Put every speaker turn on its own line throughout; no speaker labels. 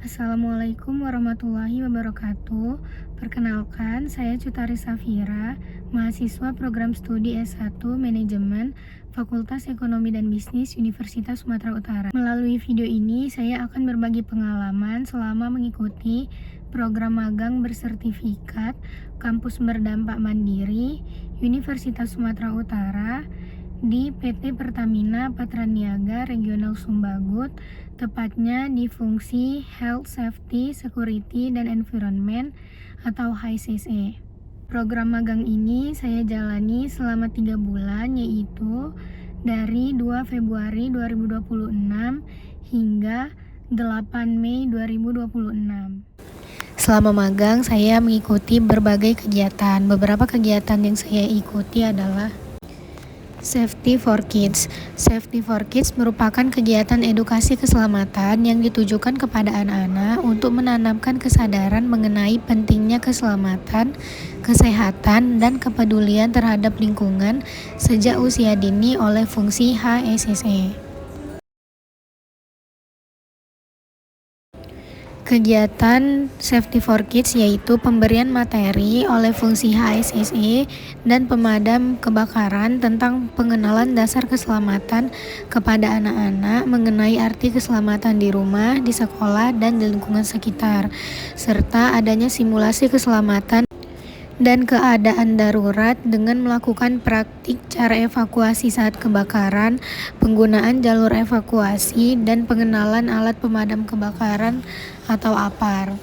Assalamualaikum warahmatullahi wabarakatuh. Perkenalkan, saya Cutari Safira, mahasiswa program studi S1 Manajemen Fakultas Ekonomi dan Bisnis Universitas Sumatera Utara. Melalui video ini, saya akan berbagi pengalaman selama mengikuti program magang bersertifikat Kampus Berdampak Mandiri Universitas Sumatera Utara di PT Pertamina Patraniaga Regional Sumbagut, tepatnya di fungsi Health, Safety, Security, dan Environment atau HSSE. Program magang ini saya jalani selama 3 bulan, yaitu dari 2 Februari 2026 hingga 8 Mei 2026. Selama magang, saya mengikuti berbagai kegiatan. Beberapa kegiatan yang saya ikuti adalah Safety for Kids. Safety for Kids merupakan kegiatan edukasi keselamatan yang ditujukan kepada anak-anak untuk menanamkan kesadaran mengenai pentingnya keselamatan, kesehatan, dan kepedulian terhadap lingkungan sejak usia dini oleh fungsi HSSE. Kegiatan Safety for Kids yaitu pemberian materi oleh fungsi HSSE dan pemadam kebakaran tentang pengenalan dasar keselamatan kepada anak-anak mengenai arti keselamatan di rumah, di sekolah, dan di lingkungan sekitar, serta adanya simulasi keselamatan dan keadaan darurat dengan melakukan praktik cara evakuasi saat kebakaran, penggunaan jalur evakuasi, dan pengenalan alat pemadam kebakaran atau APAR,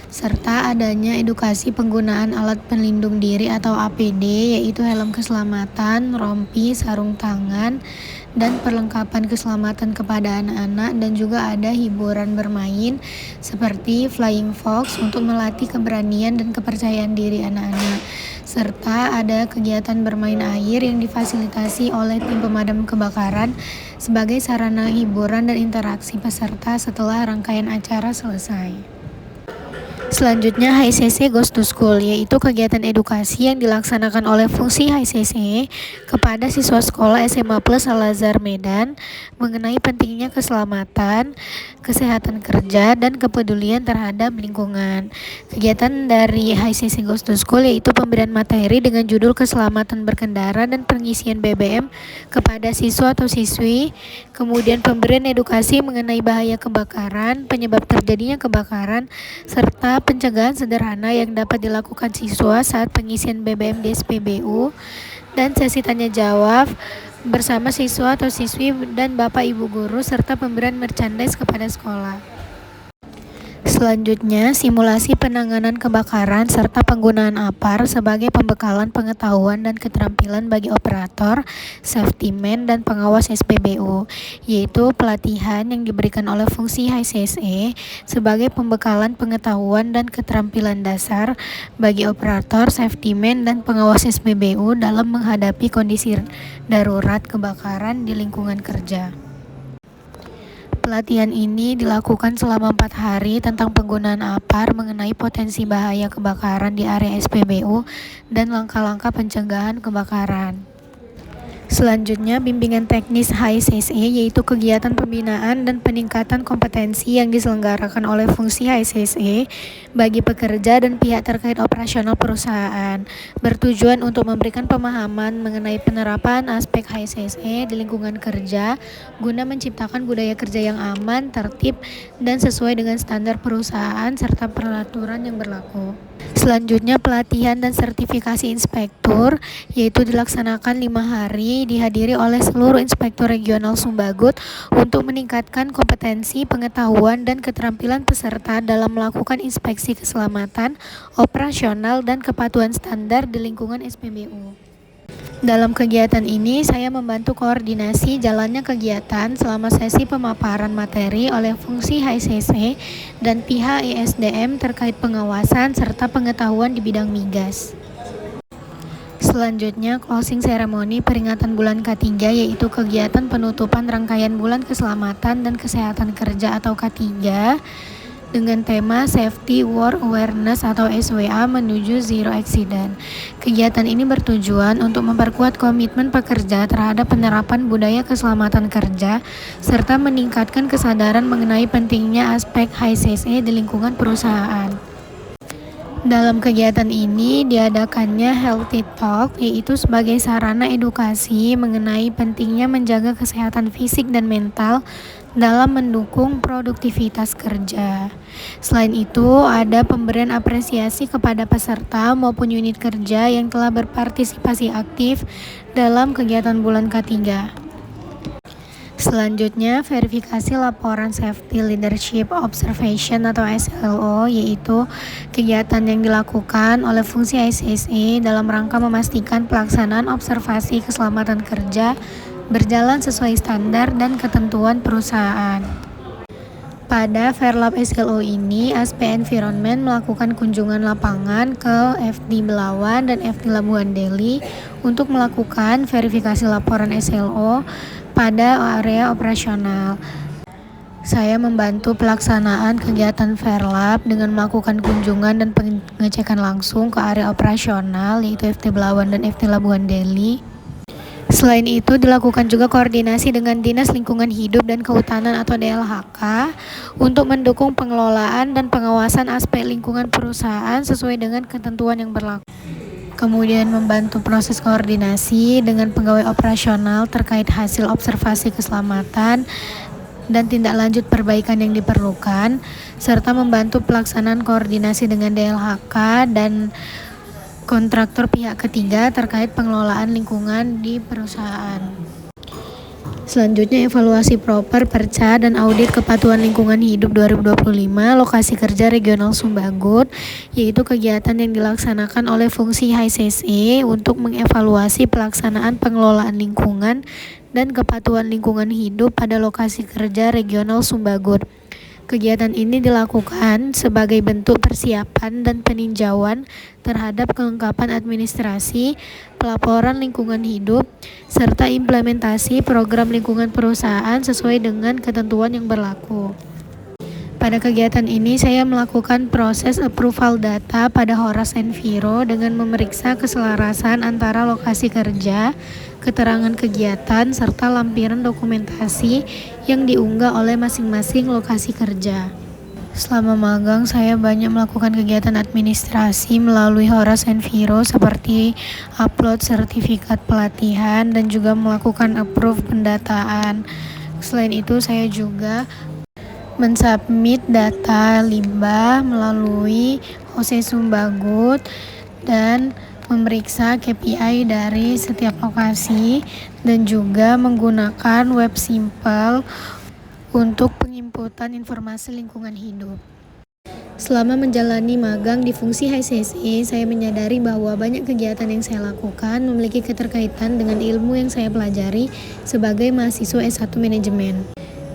serta adanya edukasi penggunaan alat pelindung diri atau APD, yaitu helm keselamatan, rompi, sarung tangan, dan perlengkapan keselamatan kepada anak-anak, dan juga ada hiburan bermain seperti Flying Fox untuk melatih keberanian dan kepercayaan diri anak-anak, serta ada kegiatan bermain air yang difasilitasi oleh tim pemadam kebakaran sebagai sarana hiburan dan interaksi peserta setelah rangkaian acara selesai. Selanjutnya, HSSE Goes to School, yaitu kegiatan edukasi yang dilaksanakan oleh fungsi HSSE kepada siswa sekolah SMA Plus Al-Azhar Medan mengenai pentingnya keselamatan, kesehatan kerja, dan kepedulian terhadap lingkungan. Kegiatan dari HSSE Goes to School yaitu pemberian materi dengan judul keselamatan berkendara dan pengisian BBM kepada siswa atau siswi, kemudian pemberian edukasi mengenai bahaya kebakaran, penyebab terjadinya kebakaran, serta pencegahan sederhana yang dapat dilakukan siswa saat pengisian BBM di SPBU, dan sesi tanya jawab bersama siswa atau siswi dan Bapak Ibu guru, serta pemberian merchandise kepada sekolah. Selanjutnya, simulasi penanganan kebakaran serta penggunaan APAR sebagai pembekalan pengetahuan dan keterampilan bagi operator, safety man, dan pengawas SPBU, yaitu pelatihan yang diberikan oleh fungsi HSSE sebagai pembekalan pengetahuan dan keterampilan dasar bagi operator, safety man, dan pengawas SPBU dalam menghadapi kondisi darurat kebakaran di lingkungan kerja. Pelatihan ini dilakukan selama 4 hari tentang penggunaan APAR mengenai potensi bahaya kebakaran di area SPBU dan langkah-langkah pencegahan kebakaran. Selanjutnya, bimbingan teknis HSSE yaitu kegiatan pembinaan dan peningkatan kompetensi yang diselenggarakan oleh fungsi HSSE bagi pekerja dan pihak terkait operasional perusahaan, bertujuan untuk memberikan pemahaman mengenai penerapan aspek HSSE di lingkungan kerja guna menciptakan budaya kerja yang aman, tertib, dan sesuai dengan standar perusahaan serta peraturan yang berlaku. Selanjutnya, pelatihan dan sertifikasi inspektur yaitu dilaksanakan 5 hari, dihadiri oleh seluruh inspektur regional Sumbagut untuk meningkatkan kompetensi, pengetahuan, dan keterampilan peserta dalam melakukan inspeksi keselamatan, operasional, dan kepatuhan standar di lingkungan SPBU. Dalam kegiatan ini, saya membantu koordinasi jalannya kegiatan selama sesi pemaparan materi oleh fungsi HSSE dan pihak ISDM terkait pengawasan serta pengetahuan di bidang migas. Selanjutnya, closing ceremony peringatan bulan K3 yaitu kegiatan penutupan rangkaian bulan keselamatan dan kesehatan kerja atau K3 dengan tema Safety Work Awareness atau SWA menuju Zero Accident. Kegiatan ini bertujuan untuk memperkuat komitmen pekerja terhadap penerapan budaya keselamatan kerja serta meningkatkan kesadaran mengenai pentingnya aspek HSSE di lingkungan perusahaan. Dalam kegiatan ini diadakannya Healthy Talk, yaitu sebagai sarana edukasi mengenai pentingnya menjaga kesehatan fisik dan mental dalam mendukung produktivitas kerja. Selain itu, ada pemberian apresiasi kepada peserta maupun unit kerja yang telah berpartisipasi aktif dalam kegiatan bulan K3. Selanjutnya, verifikasi laporan Safety Leadership Observation atau SLO, yaitu kegiatan yang dilakukan oleh fungsi HSSE dalam rangka memastikan pelaksanaan observasi keselamatan kerja berjalan sesuai standar dan ketentuan perusahaan. Pada Verlab SLO ini, ASP Environment melakukan kunjungan lapangan ke FD Belawan dan FD Labuan Deli untuk melakukan verifikasi laporan SLO pada area operasional. Saya membantu pelaksanaan kegiatan Verlab dengan melakukan kunjungan dan pengecekan langsung ke area operasional, yaitu FD Belawan dan FD Labuan Deli. Selain itu, dilakukan juga koordinasi dengan Dinas Lingkungan Hidup dan Kehutanan atau DLHK untuk mendukung pengelolaan dan pengawasan aspek lingkungan perusahaan sesuai dengan ketentuan yang berlaku. Kemudian membantu proses koordinasi dengan pegawai operasional terkait hasil observasi keselamatan dan tindak lanjut perbaikan yang diperlukan, serta membantu pelaksanaan koordinasi dengan DLHK dan kontraktor pihak ketiga terkait pengelolaan lingkungan di perusahaan. Selanjutnya, evaluasi proper perca dan audit kepatuhan lingkungan hidup 2025 lokasi kerja regional Sumbagut, yaitu kegiatan yang dilaksanakan oleh fungsi HSSE untuk mengevaluasi pelaksanaan pengelolaan lingkungan dan kepatuhan lingkungan hidup pada lokasi kerja regional Sumbagut. Kegiatan ini dilakukan sebagai bentuk persiapan dan peninjauan terhadap kelengkapan administrasi, pelaporan lingkungan hidup, serta implementasi program lingkungan perusahaan sesuai dengan ketentuan yang berlaku. Pada kegiatan ini, saya melakukan proses approval data pada Horas Enviro dengan memeriksa keselarasan antara lokasi kerja, keterangan kegiatan, serta lampiran dokumentasi yang diunggah oleh masing-masing lokasi kerja. Selama magang, saya banyak melakukan kegiatan administrasi melalui Horas Enviro seperti upload sertifikat pelatihan dan juga melakukan approve pendataan. Selain itu, saya juga mensubmit data limbah melalui OC Sumbagut dan memeriksa KPI dari setiap lokasi dan juga menggunakan web simple untuk penginputan informasi lingkungan hidup. Selama menjalani magang di fungsi HSSE, saya menyadari bahwa banyak kegiatan yang saya lakukan memiliki keterkaitan dengan ilmu yang saya pelajari sebagai mahasiswa S1 Manajemen.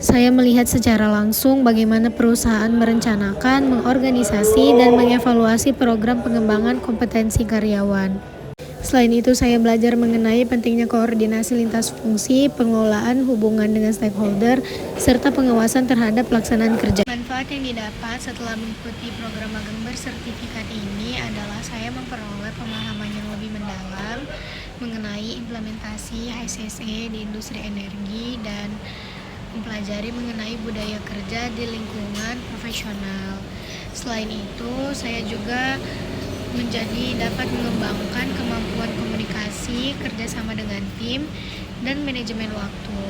Saya melihat secara langsung bagaimana perusahaan merencanakan, mengorganisasi, dan mengevaluasi program pengembangan kompetensi karyawan. Selain itu, saya belajar mengenai pentingnya koordinasi lintas fungsi, pengelolaan hubungan dengan stakeholder, serta pengawasan terhadap pelaksanaan kerja. Manfaat yang didapat setelah mengikuti program magang bersertifikat ini adalah saya memperoleh pemahaman yang lebih mendalam mengenai implementasi HSSE di industri energi dan mempelajari mengenai budaya kerja di lingkungan profesional. Selain itu, saya juga dapat mengembangkan kemampuan komunikasi, kerjasama dengan tim, dan manajemen waktu.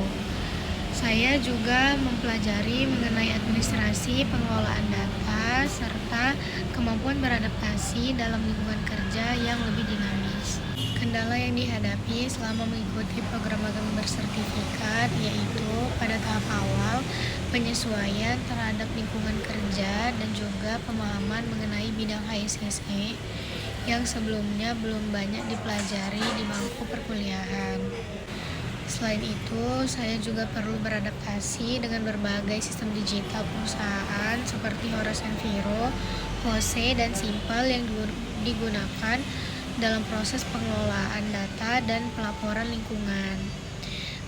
Saya juga mempelajari mengenai administrasi, pengelolaan data, serta kemampuan beradaptasi dalam lingkungan kerja yang lebih dinamis. Kendala yang dihadapi selama mengikuti program magang bersertifikat yaitu pada tahap awal penyesuaian terhadap lingkungan kerja dan juga pemahaman mengenai bidang HSSE yang sebelumnya belum banyak dipelajari di bangku perkuliahan. Selain itu, saya juga perlu beradaptasi dengan berbagai sistem digital perusahaan seperti Horas Enviro, HOSE, dan Simple yang digunakan dalam proses pengelolaan data dan pelaporan lingkungan.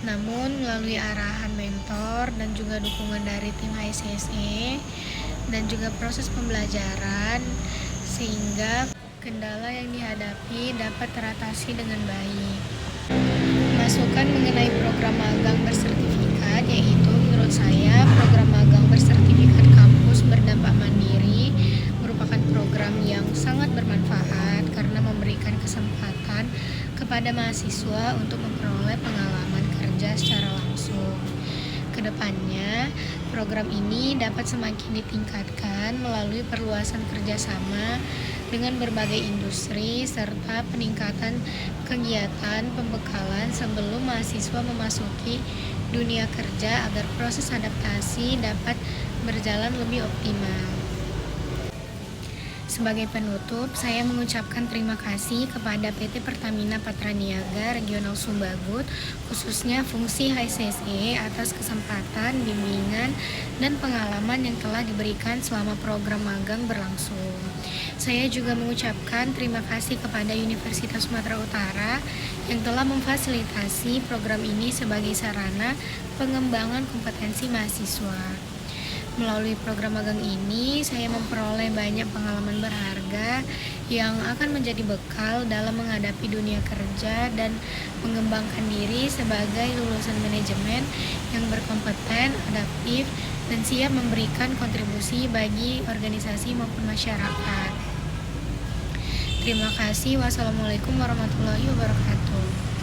Namun, melalui arahan mentor dan juga dukungan dari tim HSSE, dan juga proses pembelajaran sehingga kendala yang dihadapi dapat teratasi dengan baik. Masukan mengenai program magang bersertifikat yaitu menurut saya program magang bersertifikat kampus berdampak mandiri merupakan program yang sangat bermanfaat karena memberikan kesempatan kepada mahasiswa untuk memperoleh pengalaman kerja secara langsung. Kedepannya, program ini dapat semakin ditingkatkan melalui perluasan kerjasama dengan berbagai industri serta peningkatan kegiatan pembekalan sebelum mahasiswa memasuki dunia kerja agar proses adaptasi dapat berjalan lebih optimal. Sebagai penutup, saya mengucapkan terima kasih kepada PT Pertamina Patraniaga Regional Sumbagut, khususnya fungsi HSSE atas kesempatan, bimbingan, dan pengalaman yang telah diberikan selama program magang berlangsung. Saya juga mengucapkan terima kasih kepada Universitas Sumatera Utara yang telah memfasilitasi program ini sebagai sarana pengembangan kompetensi mahasiswa. Melalui program magang ini, saya memperoleh banyak pengalaman berharga yang akan menjadi bekal dalam menghadapi dunia kerja dan mengembangkan diri sebagai lulusan manajemen yang berkompeten, adaptif, dan siap memberikan kontribusi bagi organisasi maupun masyarakat. Terima kasih. Wassalamualaikum warahmatullahi wabarakatuh.